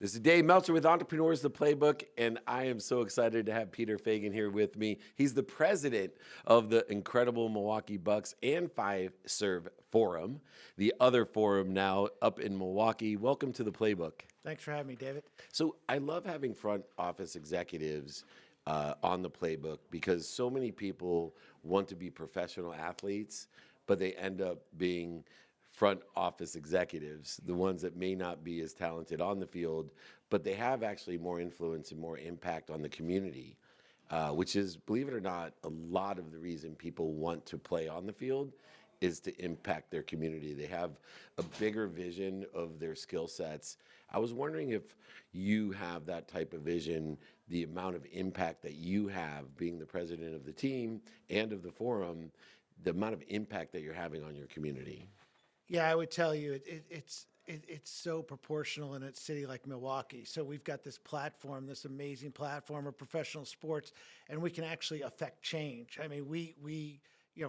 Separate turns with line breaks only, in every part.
This is Dave Meltzer with Entrepreneurs the Playbook, and I am so excited to have Peter Feigin here with me. He's the president of the incredible Milwaukee Bucks and Five Serve Forum, the other forum now up in Milwaukee. Welcome to the Playbook.
Thanks for having me, David.
So I love having front office executives on the Playbook because so many people want to be professional athletes, but they end up being front office executives, the ones that may not be as talented on the field, but they have actually more influence and more impact on the community, which is, believe it or not, a lot of the reason people want to play on the field is to impact their community. They have a bigger vision of their skill sets. I was wondering if you have that type of vision, the amount of impact that you have being the president of the team and of the forum, the amount of impact that you're having on your community.
Yeah, I would tell you it's so proportional in a city like Milwaukee. So we've got this platform, this amazing platform of professional sports, and we can actually affect change. I mean, we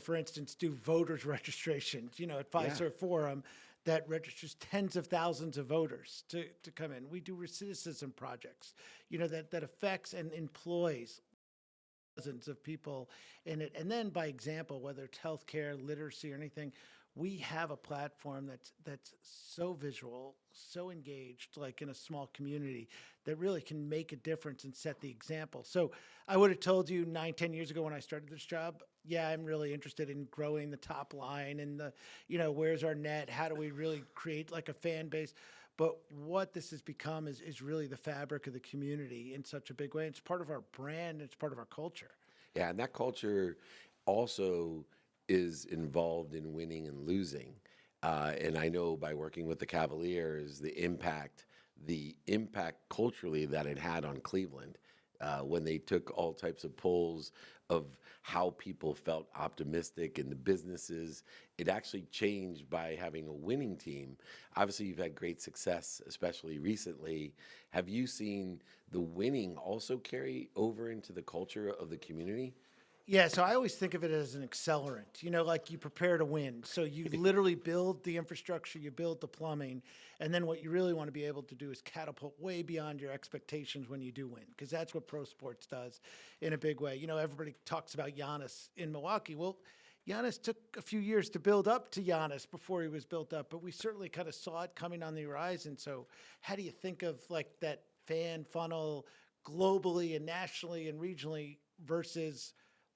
for instance, do voters registrations, at Fiserv Forum that registers tens of thousands of voters to come in. We do recidivism projects, that affects and employs dozens of people in it. And then by example, whether it's healthcare, literacy, or anything, we have a platform that's so visual, so engaged, like in a small community, that really can make a difference and set the example. So I would have told you 9, 10 years ago when I started this job, yeah, I'm really interested in growing the top line and where's our net? How do we really create like a fan base? But what this has become is really the fabric of the community in such a big way. It's part of our brand. It's part of our culture.
Yeah, and that culture also is involved in winning and losing. And I know by working with the Cavaliers, the impact culturally that it had on Cleveland when they took all types of polls of how people felt optimistic in the businesses. It actually changed by having a winning team. Obviously, you've had great success, especially recently. Have you seen the winning also carry over into the culture of the community?
Yeah, so I always think of it as an accelerant, like you prepare to win. So you literally build the infrastructure, you build the plumbing, and then what you really want to be able to do is catapult way beyond your expectations when you do win, because that's what pro sports does in a big way. Everybody talks about Giannis in Milwaukee. Well, Giannis took a few years to build up to Giannis before he was built up, but we certainly kind of saw it coming on the horizon. So how do you think of like that fan funnel globally and nationally and regionally versus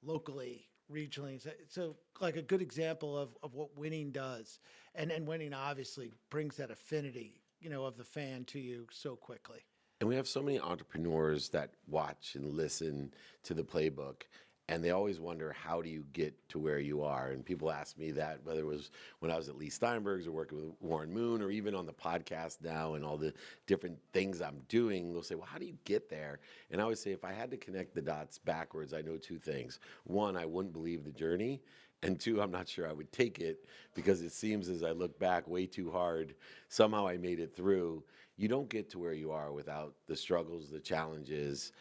locally, regionally? So like a good example of what winning does. And winning obviously brings that affinity, of the fan to you so quickly.
And we have so many entrepreneurs that watch and listen to the Playbook, and they always wonder, how do you get to where you are? And people ask me that, whether it was when I was at Lee Steinberg's or working with Warren Moon, or even on the podcast now and all the different things I'm doing. They'll say, well, how do you get there? And I always say, if I had to connect the dots backwards, I know two things. One, I wouldn't believe the journey. And two, I'm not sure I would take it, because it seems as I look back way too hard, somehow I made it through. You don't get to where you are without the struggles, the challenges.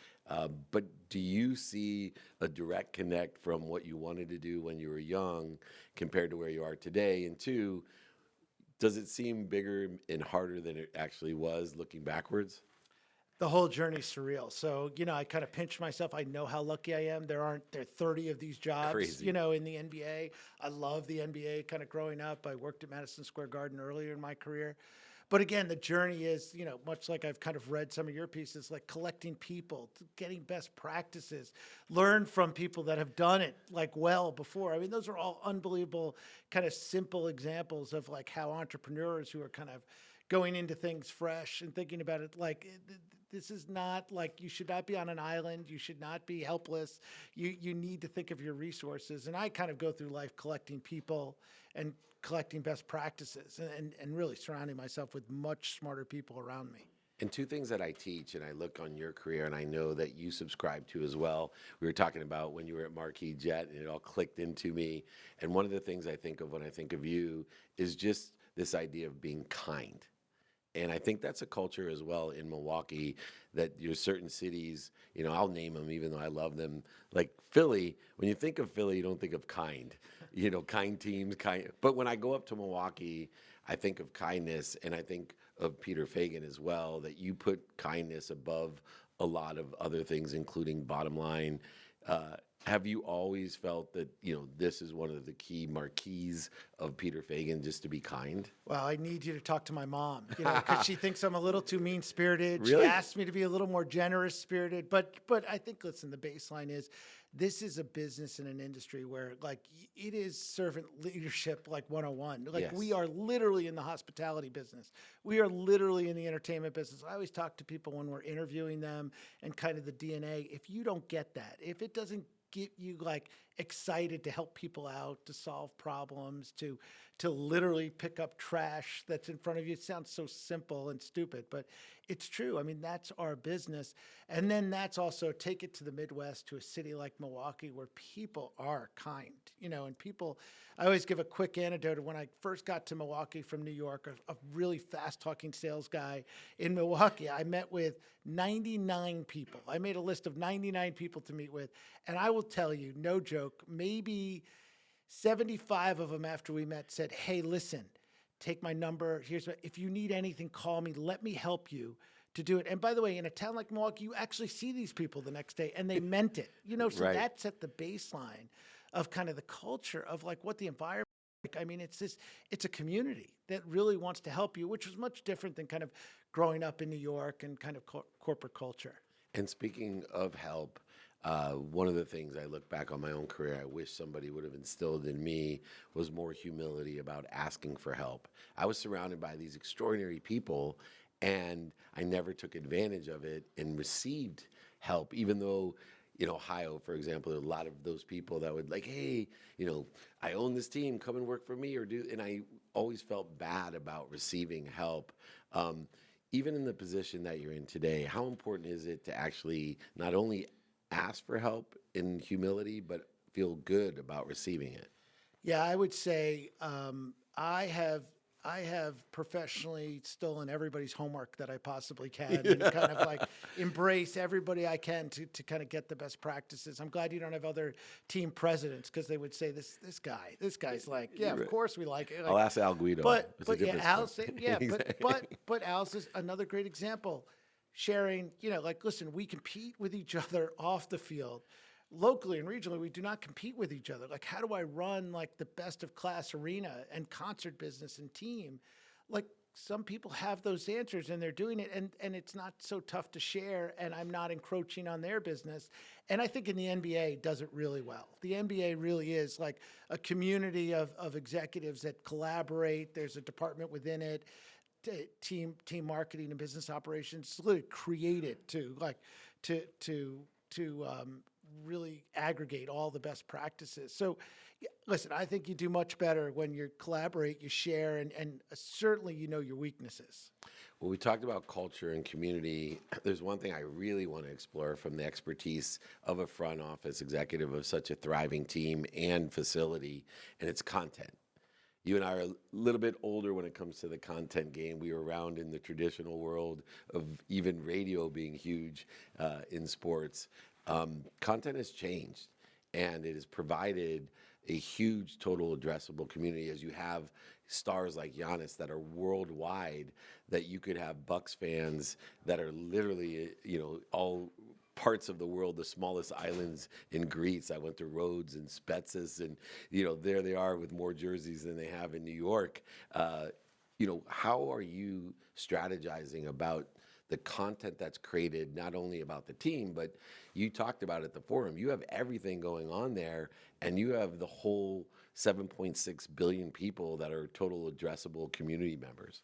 But do you see a direct connect from what you wanted to do when you were young compared to where you are today? And two, does it seem bigger and harder than it actually was looking backwards?
The whole journey's surreal. So, I kind of pinch myself. I know how lucky I am. There are 30 of these jobs,
Crazy.
in the NBA. I love the NBA kind of growing up. I worked at Madison Square Garden earlier in my career. But again, the journey is, much like I've kind of read some of your pieces, like collecting people, getting best practices, learn from people that have done it like well before. I mean, those are all unbelievable kind of simple examples of like how entrepreneurs who are kind of going into things fresh and thinking about it like this is not like, you should not be on an island. You should not be helpless. You need to think of your resources. And I kind of go through life collecting people and collecting best practices and really surrounding myself with much smarter people around me.
And two things that I teach, and I look on your career, and I know that you subscribe to as well. We were talking about when you were at Marquis Jet, and it all clicked into me. And one of the things I think of when I think of you is just this idea of being kind. And I think that's a culture as well in Milwaukee, that there's certain cities, I'll name them even though I love them. Like Philly, when you think of Philly, you don't think of kind, kind teams, kind. But when I go up to Milwaukee, I think of kindness, and I think of Peter Feigin as well, that you put kindness above a lot of other things, including bottom line. Have you always felt that, this is one of the key marquees of Peter Feigin, just to be kind?
Well, I need you to talk to my mom, because she thinks I'm a little too mean-spirited.
Really?
She asked me to be a little more generous-spirited, but I think, listen, the baseline is this is a business and an industry where, like, it is servant leadership, like 101. Like,
Yes.
we are literally in the hospitality business. We are literally in the entertainment business. I always talk to people when we're interviewing them and kind of the DNA. If you don't get that, if it doesn't get you like excited to help people out, to solve problems, to literally pick up trash that's in front of you. It sounds so simple and stupid, but it's true. I mean, that's our business. And then that's also take it to the Midwest, to a city like Milwaukee, where people are kind, and people, I always give a quick anecdote of when I first got to Milwaukee from New York, a really fast talking sales guy in Milwaukee. I met with 99 people. I made a list of 99 people to meet with. And I will tell you, no joke, maybe 75 of them after we met said, "Hey, listen, take my number. If you need anything, call me. Let me help you to do it." And by the way, in a town like Milwaukee, you actually see these people the next day, and they meant it. So
Right.
that's at the baseline of kind of the culture of like what the environment. I mean, it's a community that really wants to help you, which was much different than kind of growing up in New York and kind of corporate culture.
And speaking of help, one of the things I look back on my own career, I wish somebody would have instilled in me was more humility about asking for help. I was surrounded by these extraordinary people, and I never took advantage of it and received help, even though in Ohio, for example, there are a lot of those people that would like, "Hey, I own this team, come and work for me," and I always felt bad about receiving help. Even in the position that you're in today, how important is it to actually not only ask for help in humility, but feel good about receiving it?
Yeah, I would say I have professionally stolen everybody's homework that I possibly can, and kind of like embrace everybody I can to kind of get the best practices. I'm glad you don't have other team presidents, because they would say this guy's like, yeah, of
Right.
course we like it.
I'll ask Al Guido.
But
It's a
yeah,
different
Al's
story.
yeah,
Exactly.
but Al's is another great example. Sharing, like, listen, we compete with each other off the field. Locally and regionally, we do not compete with each other. Like, how do I run like the best of class arena and concert business and team? Like, some people have those answers and they're doing it, and it's not so tough to share, and I'm not encroaching on their business. And I think in the NBA does it really well. The NBA really is like a community of executives that collaborate. There's a department within it, team marketing and business operations, literally created to really aggregate all the best practices. So, yeah, listen, I think you do much better when you collaborate, you share, and certainly your weaknesses.
Well, we talked about culture and community. There's one thing I really want to explore from the expertise of a front office executive of such a thriving team and facility, and it's content. You and I are a little bit older when it comes to the content game. We were around in the traditional world of even radio being huge in sports. Content has changed, and it has provided a huge total addressable community, as you have stars like Giannis that are worldwide, that you could have Bucks fans that are literally, all parts of the world, the smallest islands in Greece. I went to Rhodes and Spetses, and there they are with more jerseys than they have in New York. How are you strategizing about the content that's created, not only about the team, but you talked about at the forum, you have everything going on there, and you have the whole 7.6 billion people that are total addressable community members.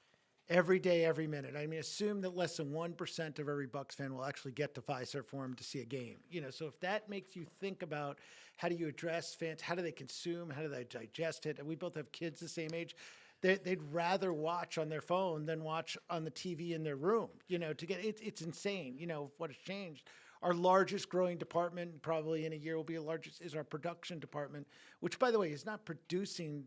Every day, every minute. I mean, assume that less than 1% of every Bucks fan will actually get to Fiserv Forum to see a game. So if that makes you think about how do you address fans, how do they consume, how do they digest it, and we both have kids the same age, they'd rather watch on their phone than watch on the TV in their room. To get it's insane. What has changed. Our largest growing department, probably in a year will be is our production department, which, by the way, is not producing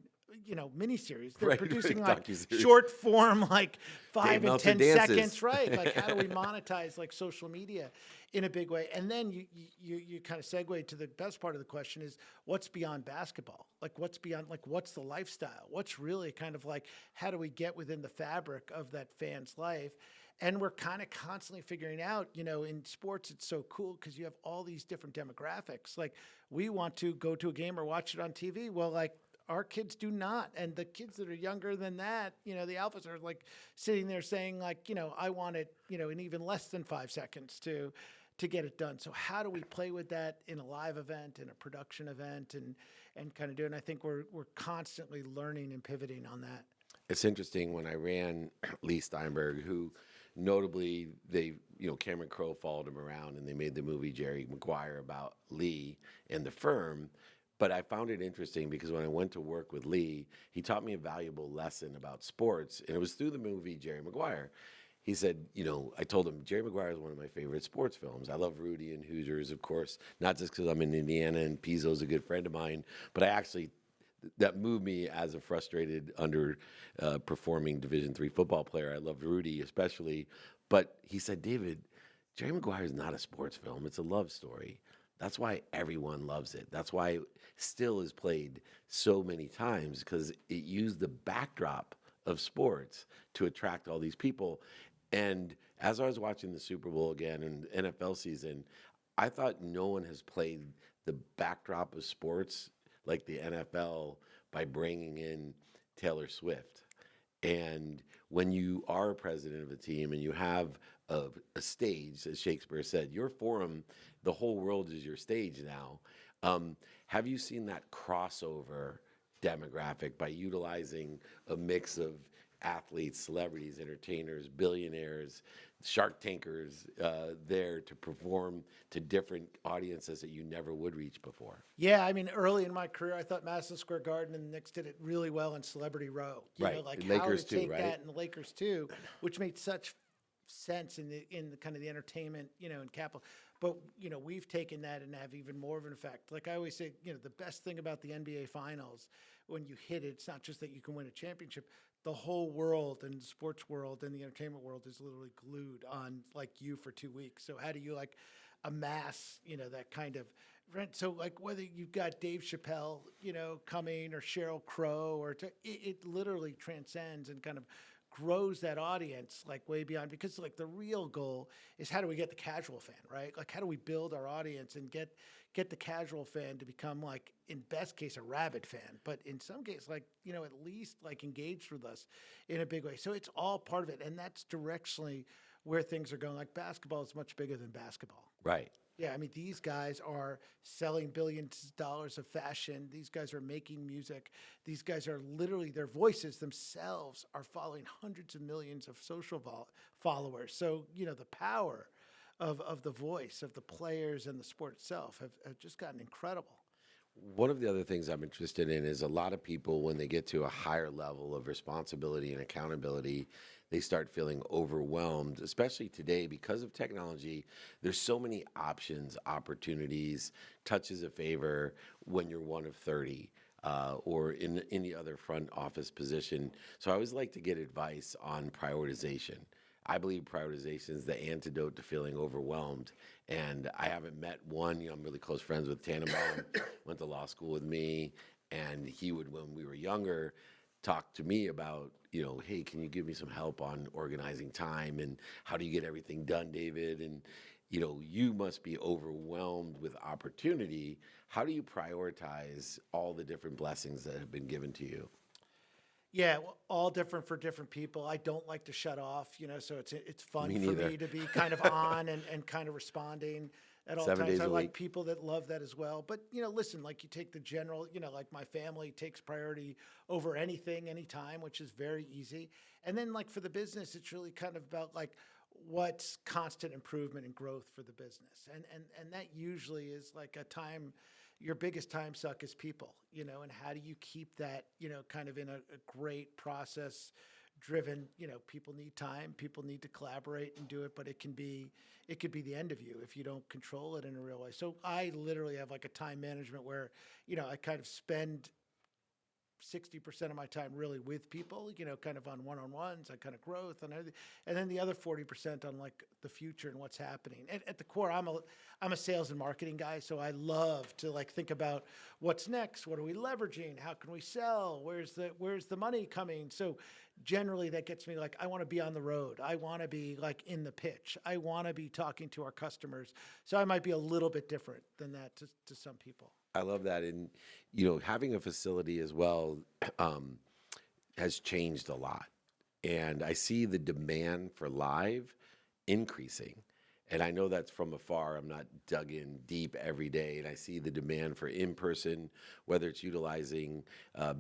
miniseries. They're
Right,
producing
right,
like
docuseries.
short form, like 5 and
Meltzer
10
dances.
seconds, right? Like how do we monetize like social media in a big way? And then you kind of segue to the best part of the question is what's beyond basketball? Like what's beyond, like what's the lifestyle? What's really kind of like, how do we get within the fabric of that fan's life? And we're kind of constantly figuring out, in sports, it's so cool because you have all these different demographics. Like we want to go to a game or watch it on TV. Well, like our kids do not. And the kids that are younger than that, the alphas are like sitting there saying like, I want it, in even less than 5 seconds to get it done. So how do we play with that in a live event, in a production event, and kind of do it? And I think we're constantly learning and pivoting on that.
It's interesting when I ran Lee Steinberg, who notably Cameron Crowe followed him around and they made the movie Jerry Maguire about Lee and the firm. But I found it interesting because when I went to work with Lee, he taught me a valuable lesson about sports, and it was through the movie Jerry Maguire. He said, I told him, Jerry Maguire is one of my favorite sports films. I love Rudy and Hoosiers, of course, not just because I'm in Indiana and Pizzo's a good friend of mine, but that moved me as a frustrated, performing Division III football player. I loved Rudy especially. But he said, David, Jerry Maguire is not a sports film. It's a love story. That's why everyone loves it. That's why it still is played so many times, because it used the backdrop of sports to attract all these people. And as I was watching the Super Bowl again and NFL season, I thought no one has played the backdrop of sports like the NFL by bringing in Taylor Swift. And when you are a president of a team and you have a stage, as Shakespeare said, your forum, the whole world is your stage now. Have you seen that crossover demographic by utilizing a mix of athletes, celebrities, entertainers, billionaires, Shark Tankers there to perform to different audiences that you never would reach before?
Yeah, I mean, early in my career, I thought Madison Square Garden and the Knicks did it really well in Celebrity Row.
Right.
Like
The
how
Lakers
to
too,
take
right?
that, and the Lakers too, which made such sense in the kind of the entertainment, and capital. But we've taken that and have even more of an effect. Like I always say, the best thing about the NBA Finals, when you hit it, it's not just that you can win a championship. The whole world and the sports world and the entertainment world is literally glued on like you for 2 weeks. So how do you like amass, that kind of rent? So like whether you've got Dave Chappelle, coming, or Sheryl Crow, it literally transcends and kind of grows that audience like way beyond, because like the real goal is how do we get the casual fan, right? Like how do we build our audience and get the casual fan to become, like, in best case, a rabid fan, but in some case, like, at least like engaged with us in a big way. So it's all part of it. And that's directionally where things are going. Like basketball is much bigger than basketball.
Right.
Yeah, I mean, these guys are selling billions of dollars of fashion. These guys are making music. These guys are literally, their voices themselves are following hundreds of millions of social followers. So, the power of the voice of the players and the sport itself have just gotten incredible.
One of the other things I'm interested in is a lot of people, when they get to a higher level of responsibility and accountability, they start feeling overwhelmed, especially today because of technology. There's so many options, opportunities, touches a favor when you're one of 30 or in any other front office position. So I always like to get advice on prioritization. I believe prioritization is the antidote to feeling overwhelmed. And I haven't met one, I'm really close friends with Tannenbaum, went to law school with me, and he would, when we were younger, talk to me about, hey, can you give me some help on organizing time and how do you get everything done, David? And, you must be overwhelmed with opportunity. How do you prioritize all the different blessings that have been given to you?
Yeah, well, all different for different people. I don't like to shut off, so it's fun
Me
for
neither.
me to be kind of on and kind of responding at all
7
times.
days
I
a
like
week.
people that love that as well. But, listen, like you take the general, like my family takes priority over anything, anytime, which is very easy. And then like for the business, it's really kind of about like what's constant improvement and growth for the business. And that usually is like your biggest time suck is people, and how do you keep that, kind of in a great process driven, people need time, people need to collaborate and do it, but it could be the end of you if you don't control it in a real way. So I literally have like a time management where, I kind of spend 60% of my time really with people, kind of on one-on-ones, on kind of growth and everything. And then the other 40% on like the future and what's happening. At the core, I'm a sales and marketing guy. So I love to like think about what's next. What are we leveraging? How can we sell? Where's the money coming? So generally that gets me like, I want to be on the road. I want to be like in the pitch. I want to be talking to our customers. So I might be a little bit different than that to some people.
I love that. And, having a facility as well has changed a lot. And I see the demand for live increasing. And I know that's from afar. I'm not dug in deep every day. And I see the demand for in-person, whether it's utilizing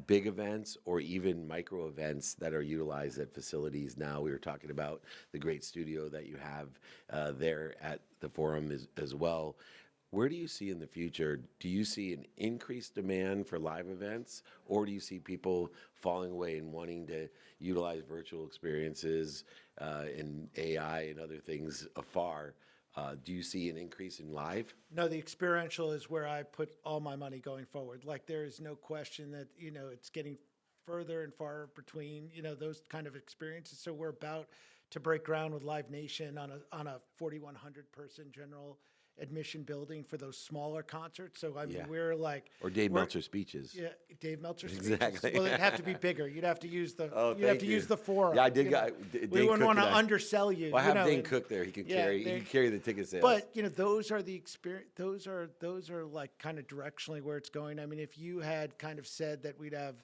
big events or even micro events that are utilized at facilities now. We were talking about the great studio that you have there at the Forum as well. Where do you see in the future, do you see an increased demand for live events, or do you see people falling away and wanting to utilize virtual experiences and AI and other things afar? Do you see an increase in live?
No, the experiential is where I put all my money going forward. Like there is no question that, it's getting further and far between, those kind of experiences. So we're about to break ground with Live Nation on a 4,100 person general admission building for those smaller concerts. So I mean, we're like,
or Dave Meltzer speeches.
Yeah, Dave Meltzer speeches.
Exactly.
Well, it'd have to be bigger. You'd have to use the. Use the forum.
Yeah, I did.
We wouldn't want to undersell you.
Well, I have Dane Cook there. He can carry the ticket sales.
But those are the experience. Those are like kind of directionally where it's going. I mean, if you had kind of said that we'd have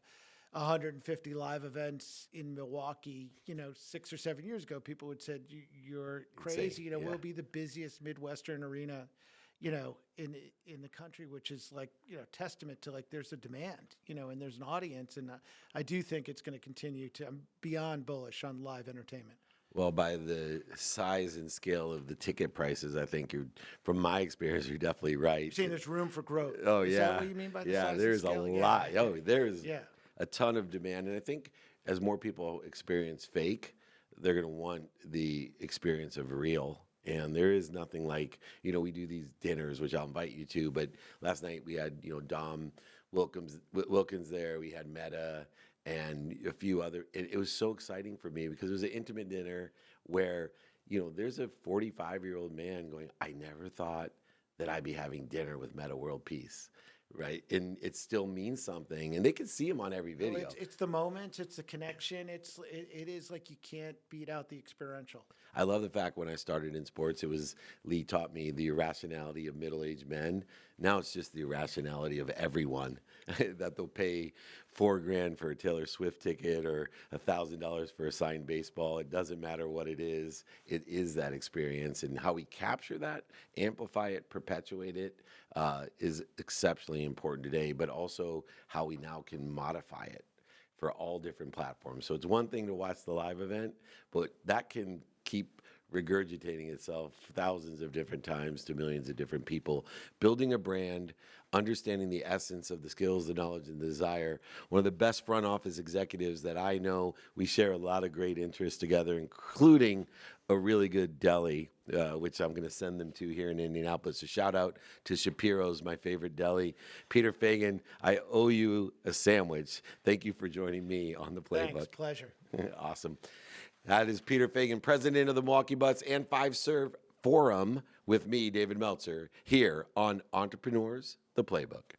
150 live events in Milwaukee, 6 or 7 years ago, people would said you're crazy. We'll be the busiest Midwestern arena, in the country, which is like, testament to like there's a demand, and there's an audience, and I do think it's going to continue to. I'm beyond bullish on live entertainment.
Well, by the size and scale of the ticket prices, I think from my experience, you're definitely right.
You're saying there's room for growth.
Oh,
is
yeah.
That what you mean by the size
there's
and scale?
a lot. Oh, there's
yeah.
a ton of demand. And I think as more people experience fake, they're going to want the experience of real. And there is nothing like, we do these dinners, which I'll invite you to. But last night we had, Dom Wilkins there. We had Meta and a few other. It was so exciting for me because it was an intimate dinner where, there's a 45-year-old man going, I never thought that I'd be having dinner with Meta World Peace. Right. And it still means something. And they can see him on every video.
Well, it's the moment. It's the connection. It is like you can't beat out the experiential.
I love the fact when I started in sports, Lee taught me the irrationality of middle-aged men. Now it's just the irrationality of everyone that they'll pay $4,000 for a Taylor Swift ticket or $1,000 for a signed baseball. It doesn't matter what it is. It is that experience, and how we capture that, amplify it, perpetuate it is exceptionally important today, but also how we now can modify it for all different platforms. So it's one thing to watch the live event, but that can keep regurgitating itself thousands of different times to millions of different people. Building a brand, understanding the essence of the skills, the knowledge, and the desire. One of the best front office executives that I know, we share a lot of great interests together, including a really good deli, which I'm going to send them to here in Indianapolis. A shout out to Shapiro's, my favorite deli. Peter Feigin, I owe you a sandwich. Thank you for joining me on the Playbook.
Thanks, pleasure.
Awesome. That is Peter Feigin, president of the Milwaukee Bucks and Five-Serve Forum, with me, David Meltzer, here on Entrepreneurs, the Playbook.